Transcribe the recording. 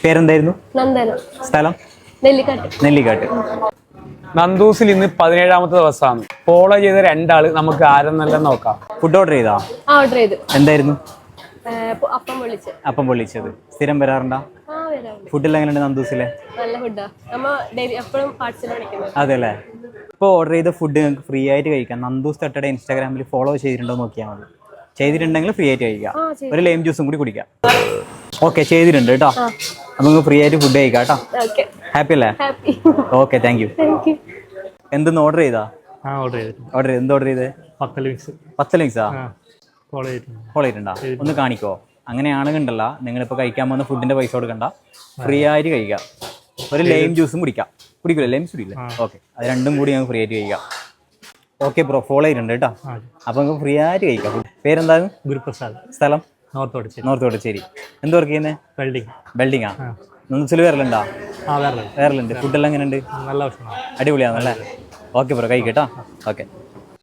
പേരെന്തായിരുന്നു? നന്ദനം. സ്ഥലം? നെല്ലിക്കാട്ട്. നെല്ലിക്കാട്ട്. നന്ദൂസിൽ ഇന്ന് 17ാമത്തെ ദിവസമാണ്. ഫോളോ ചെയ്ത 2 ആള് നമുക്ക് ആരെന്നെല്ലാം നോക്കാം. ഫുഡ് ഓർഡർ ചെയ്താ? ഓർഡർ ചെയ്തു. എന്തായിരുന്നു? അപ്പം പൊള്ളിച്ചത്. സ്ഥിരം വരാറുണ്ടോ? ഫുഡെല്ലാം എങ്ങനെയുണ്ട് നന്ദൂസിലെ? നല്ല ഫുഡാ. എപ്പോഴും അതെ അല്ലേ. ഇപ്പോൾ ഓർഡർ ചെയ്ത ഫുഡ് നിങ്ങൾക്ക് ഫ്രീ ആയിട്ട് കഴിക്കാം. നന്ദൂസ് തട്ടയുടെ ഇൻസ്റ്റാഗ്രാമിൽ ഫോളോ ചെയ്തിട്ടുണ്ടോ നോക്കിയാൽ മതി. ചെയ്തിട്ടുണ്ടെങ്കിൽ ഫ്രീ ആയിട്ട് കഴിക്കാം. ഒരു ലൈം ജ്യൂസും കൂടി കുടിക്കാം. ഓക്കെ, ചെയ്തിട്ടുണ്ട് കേട്ടോ. നമുക്ക് ഫ്രീ ആയിട്ട് ഫുഡ് കഴിക്കാം കേട്ടോ. ഹാപ്പി അല്ലേ? Okay, thank you. എന്തെന്ന് ഓർഡർ ചെയ്താ? ഓർഡർ ചെയ്ത്. എന്ത് ഓർഡർ ചെയ്തേ? പത്തൽ മിക്സാ ഫോളോ ചെയ്തിട്ടുണ്ടോ? ഒന്ന് കാണിക്കോ? അങ്ങനെയാണെന്നുണ്ടല്ല, നിങ്ങളിപ്പോൾ കഴിക്കാൻ പോകുന്ന ഫുഡിന്റെ പൈസ കൊടുക്കണ്ട, ഫ്രീ ആയിട്ട് കഴിക്കാം. ഒരു ലൈം ജ്യൂസും കുടിക്കില്ല? ലൈം കുടിക്കില്ല. ഓക്കെ, അത് രണ്ടും കൂടി ഞങ്ങൾക്ക് ഫ്രീ ആയിട്ട് കഴിക്കാം. ഓക്കെ ബ്രോ, ഫോളോ ചെയ്തിട്ടുണ്ട് കേട്ടോ. അപ്പൊ നമുക്ക് ഫ്രീ ആയിട്ട് കഴിക്കാം. പേരെന്താണ്? ഗുരുപ്രസാദ്. സ്ഥലം? നോർത്ത് കോട്ടശ്ശേരി. എന്ത് വർക്ക് ചെയ്യുന്നത്? വെൽഡിംഗ്. നന്ദൂസിൽ വരലുണ്ടോ? വരലുണ്ട്. ഫുഡെല്ലാം എങ്ങനെയുണ്ട്? നല്ല അടിപൊളിയാണല്ലേ? ഓക്കെ ബ്രോ, കഴിക്കട്ടോ. ഓക്കെ.